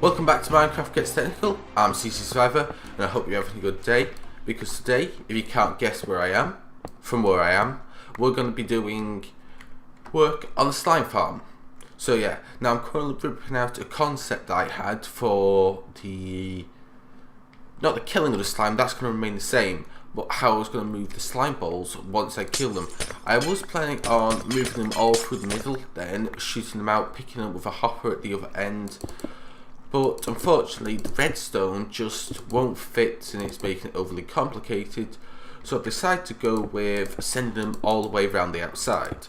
Welcome back to Minecraft Gets Technical. I'm CZSurvivor and I hope you're having a good day, because today, if you can't guess where I am, we're going to be doing work on the slime farm. So yeah, now I'm currently ripping out a concept that I had for not the killing of the slime, that's going to remain the same, but how I was going to move the slime balls once I kill them. I was planning on moving them all through the middle, then shooting them out, picking them up with a hopper at the other end. But unfortunately the redstone just won't fit and it's making it overly complicated, so I've decided to go with sending them all the way around the outside.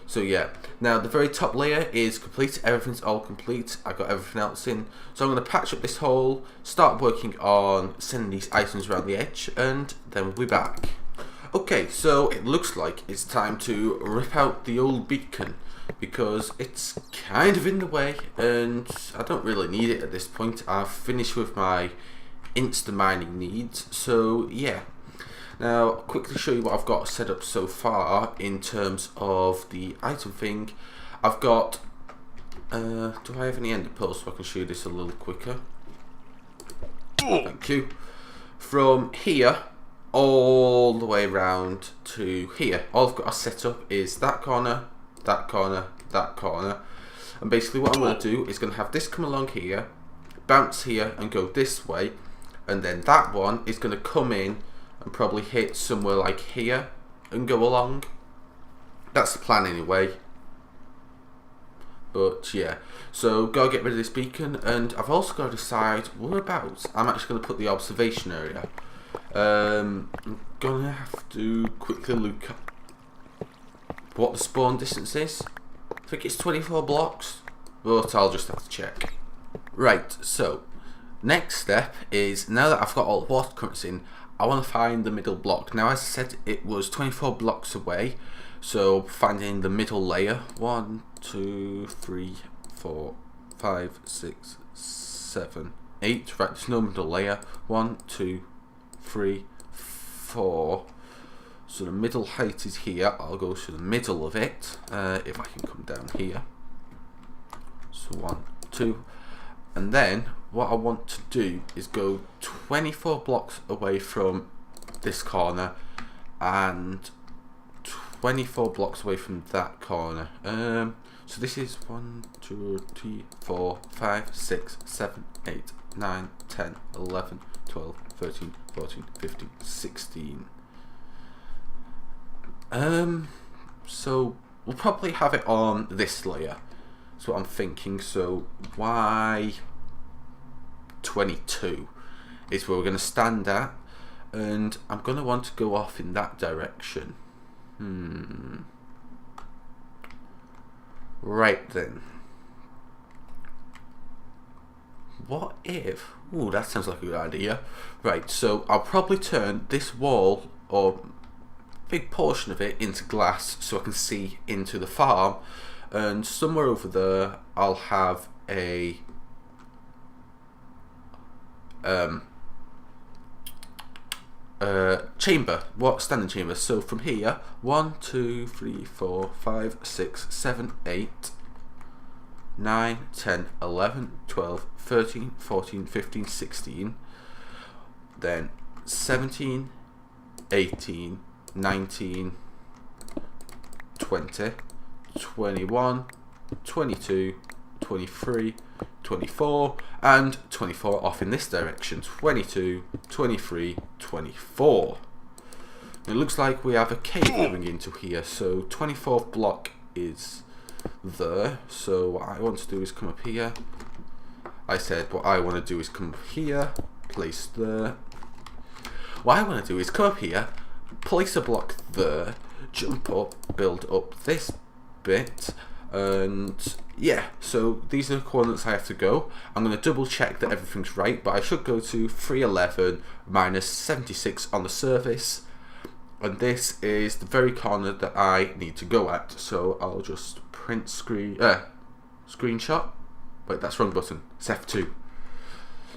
So yeah, now the very top layer is complete, everything's all complete, I got everything else in, so I'm going to patch up this hole, start working on sending these items around the edge, and then we'll be back. Okay, so it looks like it's time to rip out the old beacon, because it's kind of in the way and I don't really need it at this point. I've finished with my insta mining needs, so yeah. Now I'll quickly show you what I've got set up so far in terms of the item thing. I've got do I have any ender pearls so I can show you this a little quicker? Thank you. From here all the way around to here, all I've got set up is that corner, that corner, that corner, and basically what I'm going to do is going to have this come along here, bounce here and go this way, and then that one is going to come in and probably hit somewhere like here and go along. That's the plan anyway. But yeah, so gotta get rid of this beacon, and I've also got to decide whereabouts I'm actually going to put the observation area. I'm gonna have to quickly look up what the spawn distance is. I think it's 24 blocks, but I'll just have to check. Right, so next step is, now that I've got all the water currents in, I want to find the middle block. Now as I said, it was 24 blocks away, so finding the middle layer, 1, 2, 3, 4, 5, 6, 7, 8, right, there's no middle layer, 1, 2, 3, 4, so the middle height is here. I'll go to the middle of it, if I can come down here. So 1, 2, and then what I want to do is go 24 blocks away from this corner and 24 blocks away from that corner. So this is 1, 2, 3, 4, 5, 6, 7, 8, 9, 10, 11, 12, 13, 14, 15, 16. So we'll probably have it on this layer. That's what I'm thinking. So why 22 is where we're going to stand at, and I'm going to want to go off in that direction. Right then. What if... Ooh, that sounds like a good idea. Right, so I'll probably turn this wall, or big portion of it, into glass so I can see into the farm, and somewhere over there I'll have a chamber, standing chamber. So from here, 1, 2, 3, 4, 5, 6, 7, 8, 9, 10, 11, 12, 13, 14, 15, 16, then 17, 18, 19, 20, 21, 22, 23, 24, and 24 off in this direction. 22, 23, 24. It looks like we have a cave going into here, so 24th block is there. So what I want to do is come up here. I said what I want to do is come up here, place there. What I want to do is come up here, place a block there, jump up, build up this bit, and yeah, so these are the coordinates I have to go. I'm going to double check that everything's right, but I should go to 311 minus 76 on the surface, and this is the very corner that I need to go at. So I'll just print screenshot. Wait, that's wrong button. It's F2.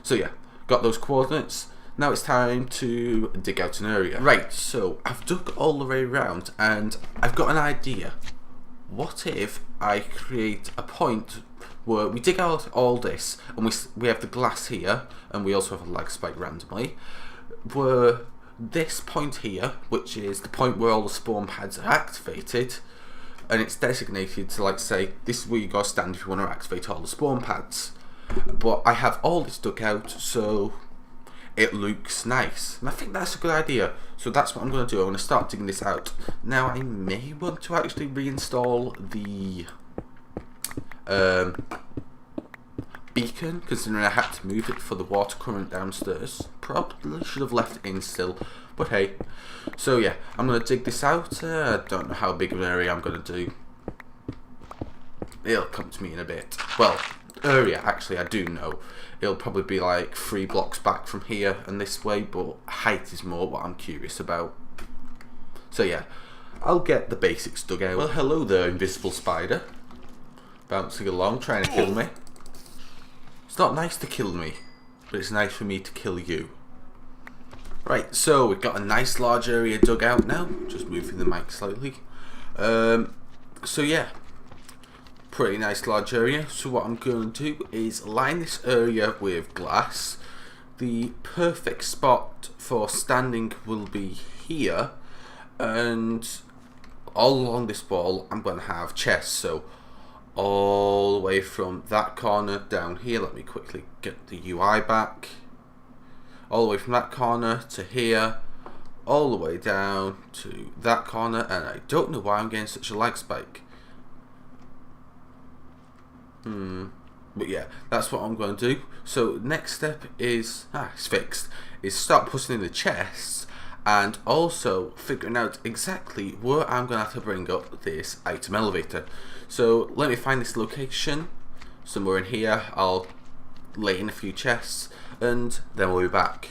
So yeah, got those coordinates. Now it's time to dig out an area. Right, so I've dug all the way around and I've got an idea. What if I create a point where we dig out all this, and we have the glass here, and we also have a lag spike randomly, where this point here, which is the point where all the spawn pads are activated, and it's designated to, like, say, this is where you gotta stand if you want to activate all the spawn pads. But I have all this dug out, so it looks nice, and I think that's a good idea. So that's what I'm going to do. I'm going to start digging this out. Now I may want to actually reinstall the beacon, considering I had to move it for the water current downstairs. Probably should have left it in still, but hey. So yeah, I'm going to dig this out. I don't know how big of an area I'm going to do. It'll come to me in a bit. Well, area, actually, I do know. It'll probably be like 3 blocks back from here and this way, but height is more what I'm curious about. So yeah, I'll get the basics dug out. Well, hello there, invisible spider. Bouncing along, trying to kill me. It's not nice to kill me, but it's nice for me to kill you. Right, so we've got a nice large area dug out now. Just moving the mic slightly. So yeah. Pretty nice large area. So what I'm going to do is line this area with glass. The perfect spot for standing will be here, and all along this wall I'm going to have chests. So all the way from that corner down here, let me quickly get the UI back, all the way from that corner to here, all the way down to that corner, and I don't know why I'm getting such a lag spike. But yeah, that's what I'm going to do. So next step is, it's fixed, is start putting in the chests, and also figuring out exactly where I'm going to have to bring up this item elevator. So let me find this location, somewhere in here. I'll lay in a few chests, and then we'll be back.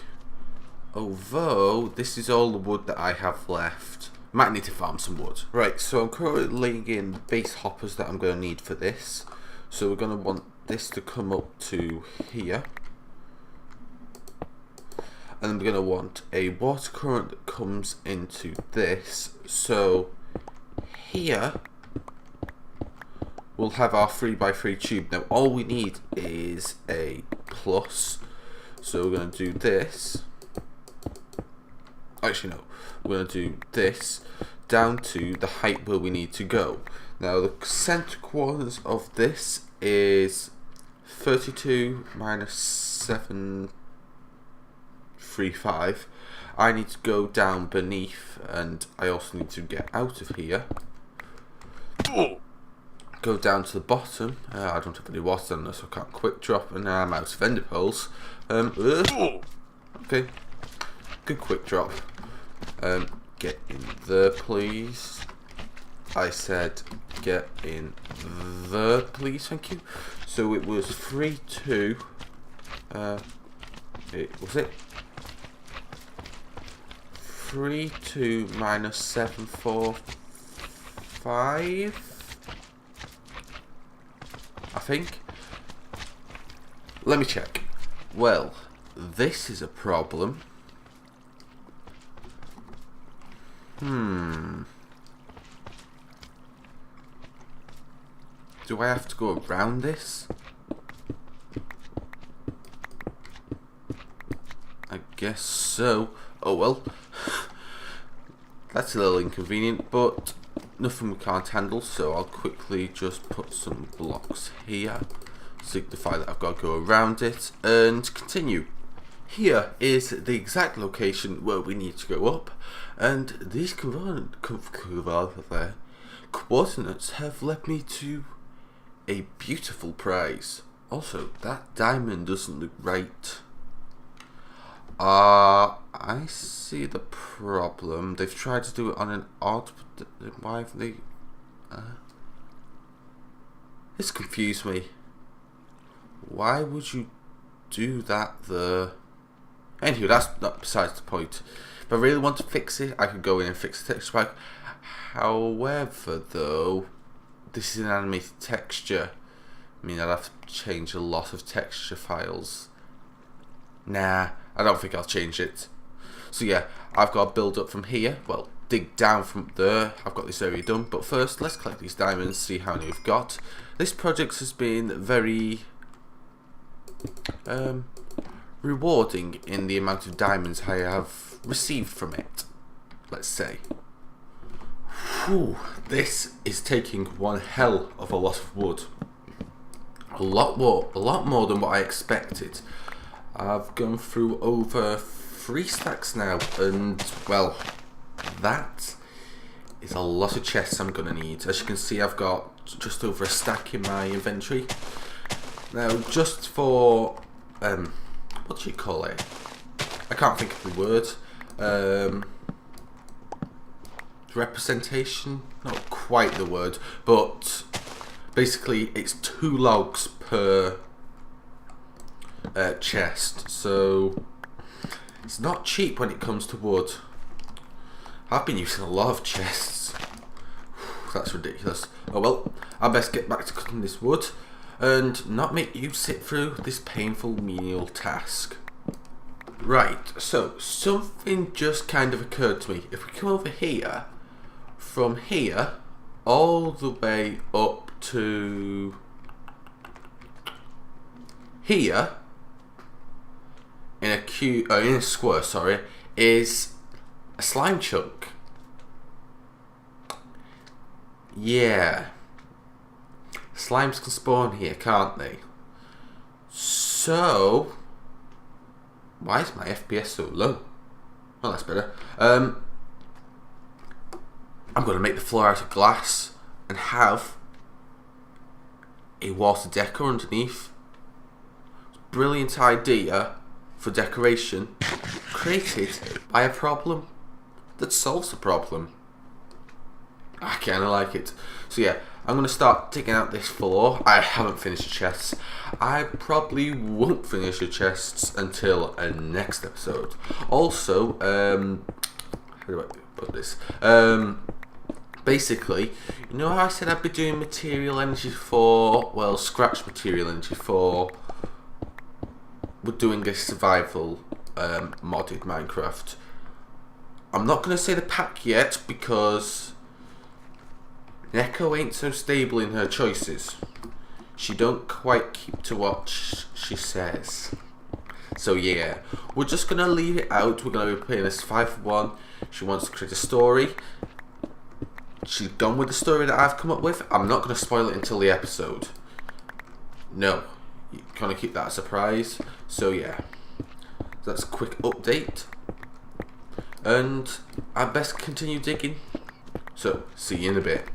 Although, this is all the wood that I have left. Might need to farm some wood. Right, so I'm currently laying in the base hoppers that I'm going to need for this. So we're going to want this to come up to here, and then we're going to want a water current that comes into this. So here we'll have our 3x3 tube. Now all we need is a plus, so we're going to do this. Actually no, we're going to do this down to the height where we need to go. Now the center coordinates of this is 32 minus 735. I need to go down beneath, and I also need to get out of here. Go down to the bottom. I don't have any water on this, so I can't quick drop, and now I'm out of ender pearls. Okay, good quick drop. Get in there, please. I said get in there, please, thank you. So it was 3, 2. Was it 3, 2 minus 7, 4, 5? I think. Let me check. Well, this is a problem. Do I have to go around this? I guess so. Oh well. That's a little inconvenient, but nothing we can't handle, so I'll quickly just put some blocks here, signify that I've got to go around it, and continue. Here is the exact location where we need to go up, and these coordinates have led me to a beautiful prize. Also, that diamond doesn't look right. I see the problem. They've tried to do it on an odd. Why have they? This confused me. Why would you do that there? Anyway, that's not besides the point. If I really want to fix it, I could go in and fix the texture pack. However, though, this is an animated texture. I mean, I'd have to change a lot of texture files. Nah, I don't think I'll change it. So yeah, I've got to build up from here. Well, dig down from there. I've got this area done, but first let's collect these diamonds, see how many we've got. This project has been very rewarding in the amount of diamonds I have received from it, let's say. Whew, this is taking one hell of a lot of wood. A lot more than what I expected. I've gone through over 3 stacks now, and well, that is a lot of chests I'm gonna need. As you can see, I've got just over a stack in my inventory. Now, just for what do you call it? I can't think of the word. Representation? Not quite the word, but basically it's 2 logs per chest, so it's not cheap when it comes to wood. I've been using a lot of chests. That's ridiculous. Oh well, I best get back to cutting this wood and not make you sit through this painful menial task. Right, so something just kind of occurred to me. If we come over here, from here all the way up to here in a square, sorry, is a slime chunk. Yeah, slimes can spawn here, can't they? So why is my FPS so low? Well, that's better. I'm going to make the floor out of glass and have a water decor underneath. Brilliant idea for decoration, created by a problem that solves a problem. I kind of like it. So yeah, I'm going to start digging out this floor. I haven't finished the chests. I probably won't finish the chests until next episode. Also, how do I put this? Basically, you know how I said I'd be doing material energy for, well, scratch material energy for, we're doing a survival modded Minecraft. I'm not going to say the pack yet because Neko ain't so stable in her choices. She don't quite keep to what she says. So yeah, we're just going to leave it out. We're going to be playing this 5-for-1. She wants to create a story. She's gone with the story that I've come up with. I'm not going to spoil it until the episode. No, you kind of keep that a surprise. So yeah, that's a quick update, and I best continue digging. So see you in a bit,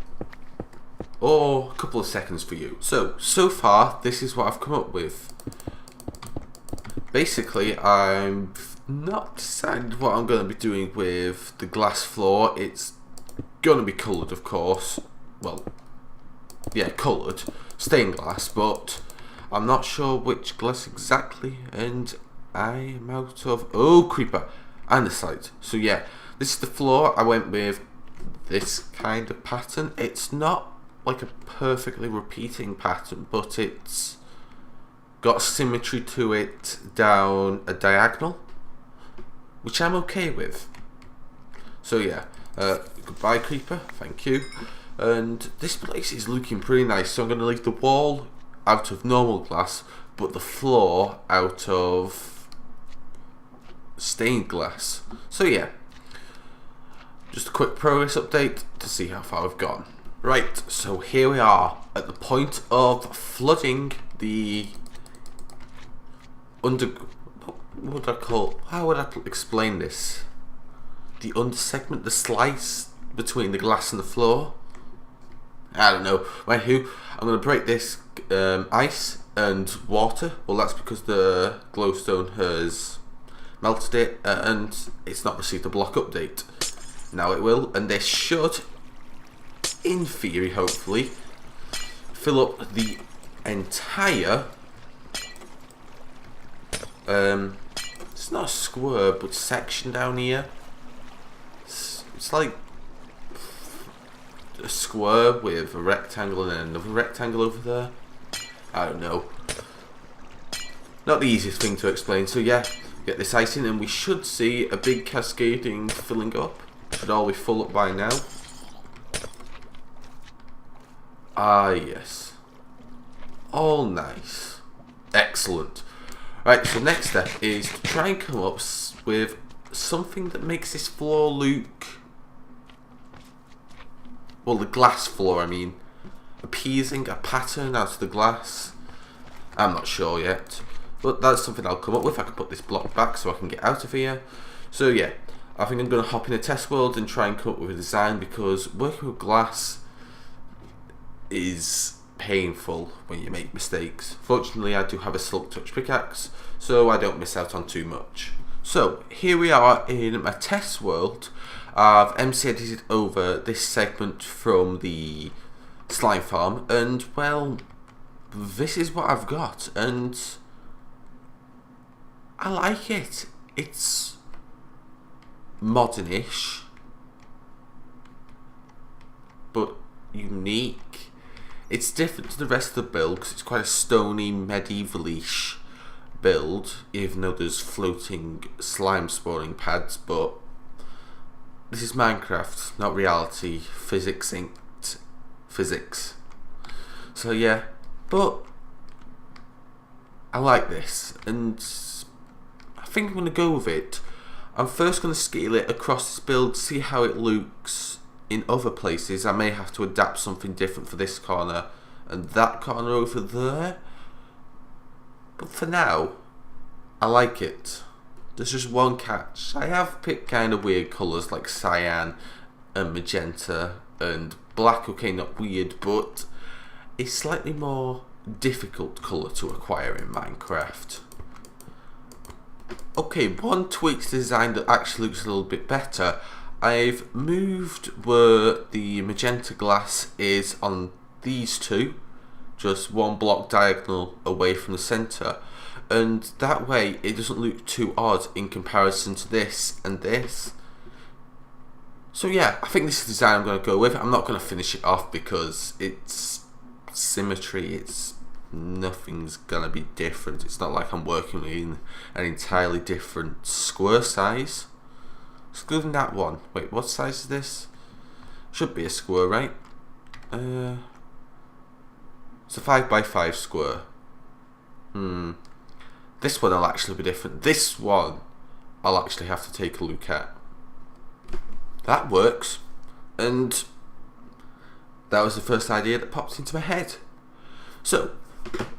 or a couple of seconds for you. So far this is what I've come up with. Basically, I'm not decided what I'm going to be doing with the glass floor. It's gonna be coloured, of course. Well, yeah, coloured stained glass, but I'm not sure which glass exactly, and I am out of creeper and the site. So yeah, this is the floor. I went with this kind of pattern. It's not like a perfectly repeating pattern, but it's got symmetry to it down a diagonal, which I'm okay with. So yeah, goodbye creeper, thank you. And this place is looking pretty nice, so I'm going to leave the wall out of normal glass, but the floor out of stained glass. So yeah, just a quick progress update to see how far we've gone. Right, so here we are at the point of flooding the what would I call, how would I explain this? The undersegment, the slice between the glass and the floor. I don't know. I'm going to break this ice and water. Well, that's because the glowstone has melted it and it's not received a block update. Now it will, and this should, in theory, hopefully, fill up the entire it's not a square, but section down here. It's like a square with a rectangle and then another rectangle over there. I don't know. Not the easiest thing to explain. So yeah, get this ice in and we should see a big cascading filling up. should all be full up by now. Ah, yes. All nice. Excellent. Right, so next step is to try and come up with something that makes this floor look... well, the glass floor, I mean. Appeasing, a pattern out of the glass. I'm not sure yet. But that's something I'll come up with. I can put this block back so I can get out of here. So yeah, I think I'm going to hop in a test world and try and come up with a design, because working with glass is painful when you make mistakes. Fortunately, I do have a silk touch pickaxe, so I don't miss out on too much. So here we are in my test world. I've MC edited over this segment from the slime farm, and well, this is what I've got, and I like it. It's modern-ish, but unique. It's different to the rest of the build because it's quite a stony, medieval-ish build, even though there's floating slime spawning pads. But this is Minecraft, not reality. Physics ain't physics. So yeah, but I like this, and I think I'm going to go with it. I'm first going to scale it across this build, see how it looks in other places. I may have to adapt something different for this corner and that corner over there, but for now I like it. There's just one catch. I have picked kind of weird colours like cyan and magenta and black. Okay, not weird, but it's slightly more difficult colour to acquire in Minecraft. Okay, one tweak to the design that actually looks a little bit better. I've moved where the magenta glass is on these two, just one block diagonal away from the centre, and that way it doesn't look too odd in comparison to this and this. So yeah, I think this is the design I'm going to go with. I'm not going to finish it off because it's symmetry, it's nothing's gonna be different. It's not like I'm working in an entirely different square size. Excluding that one. Wait, what size is this? Should be a square, right? It's a 5x5 square. This one will actually be different. This one I'll actually have to take a look at. That works. And that was the first idea that popped into my head. So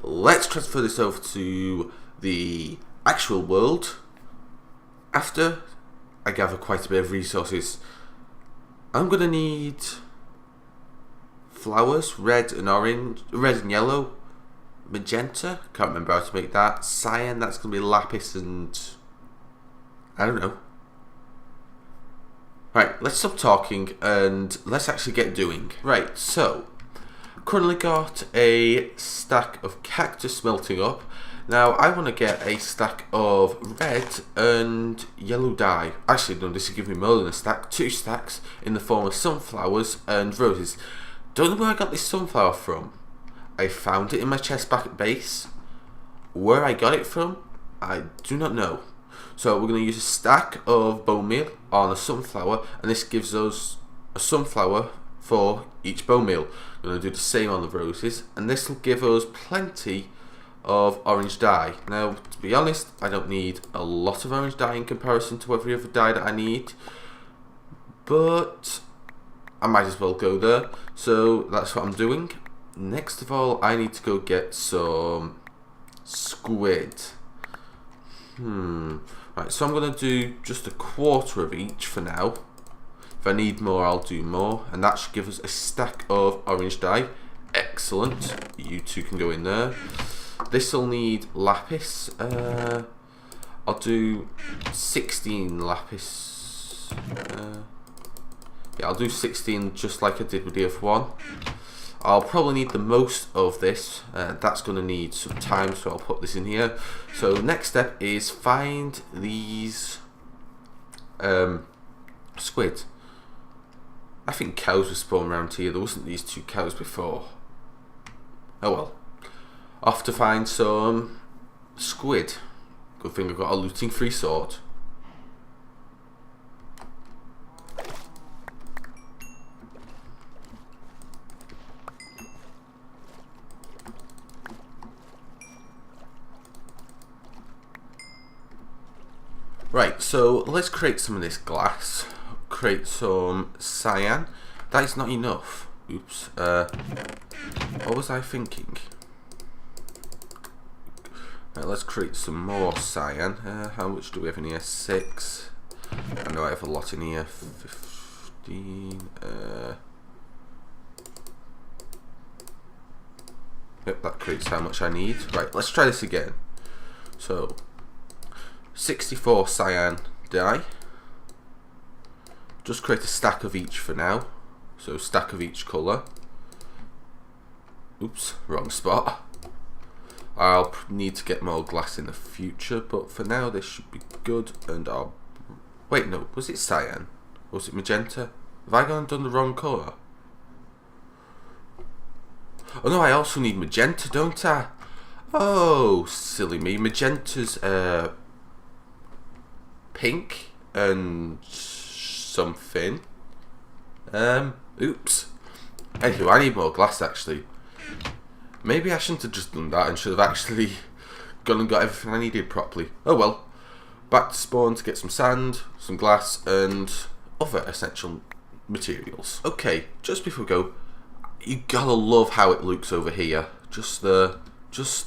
let's transfer this over to the actual world. After I gather quite a bit of resources, I'm gonna need flowers, red and orange, red and yellow, magenta, can't remember how to make that, cyan, that's gonna be lapis, and I don't know. Right, let's stop talking and let's actually get doing. Right, so currently got a stack of cactus melting up. Now I want to get a stack of red and yellow dye. Actually no, this will give me more than a stack, 2 stacks in the form of sunflowers and roses. Don't know where I got this sunflower from. I found it in my chest back at base. Where I got it from, I do not know. So we're going to use a stack of bone meal on a sunflower, and this gives us a sunflower for each bone meal. We're going to do the same on the roses, and this will give us plenty of orange dye. Now, to be honest, I don't need a lot of orange dye in comparison to every other dye that I need, but I might as well go there. So that's what I'm doing. Next of all, I need to go get some squid. Right, so I'm going to do just a quarter of each for now. If I need more, I'll do more, and that should give us a stack of orange dye. Excellent. You two can go in there. This will need lapis. I'll do 16 lapis. Yeah, I'll do 16 just like I did with the other one. I'll probably need the most of this. That's going to need some time, so I'll put this in here. So next step is find these squid. I think cows were spawned around here. There wasn't these 2 cows before. Oh well. Off to find some squid. Good thing I've got a looting free sword. Right, so let's create some of this glass. Create some cyan. That is not enough. Oops. What was I thinking? Right, let's create some more cyan. How much do we have in here? 6. I know I have a lot in here. 15. Yep, that creates how much I need. Right, let's try this again. So, 64 cyan dye. Just create a stack of each for now. So, stack of each colour. Oops, wrong spot. I'll need to get more glass in the future, but for now this should be good. And I'll... Wait, no, was it cyan? Or was it magenta? Have I gone and done the wrong colour? Oh no, I also need magenta, don't I? Oh, silly me. Magenta's pink and something. Oops. Anyway, I need more glass actually. Maybe I shouldn't have just done that and should have actually gone and got everything I needed properly. Oh well. Back to spawn to get some sand, some glass and other essential materials. Okay, just before we go, you gotta love how it looks over here. Just the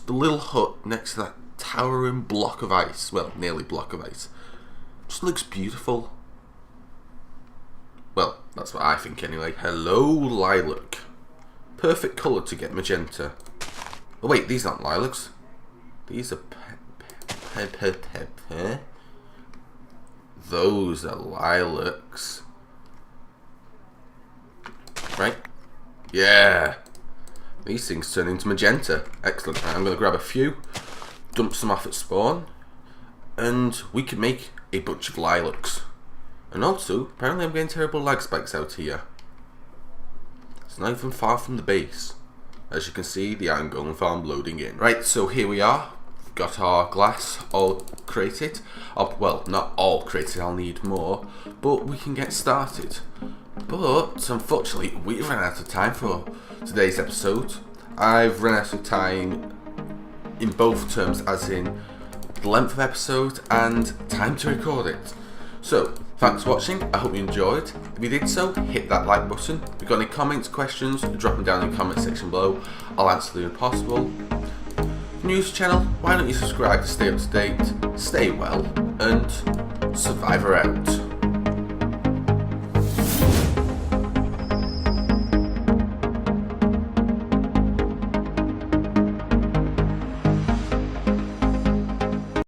little hut next to that towering block of ice. Well, nearly block of ice. Just looks beautiful. Well, that's what I think anyway. Hello, lilac. Perfect colour to get magenta. Oh wait, these aren't lilacs. These are those are lilacs. Right? Yeah. These things turn into magenta. Excellent. Right, I'm going to grab a few, dump some off at spawn, and we can make a bunch of lilacs. And also, apparently I'm getting terrible lag spikes out here. It's not even far from the base. As you can see, the iron golem farm loading in. Right, so here we are. We've got our glass all created. Well, not all created, I'll need more. But we can get started. But, unfortunately, we've run out of time for today's episode. I've run out of time in both terms, as in the length of episode and time to record it. So, thanks for watching, I hope you enjoyed. If you did so, hit that like button. If you've got any comments, questions, drop them down in the comment section below. I'll answer them if possible. News channel, why don't you subscribe to stay up to date, stay well, and Survivor out.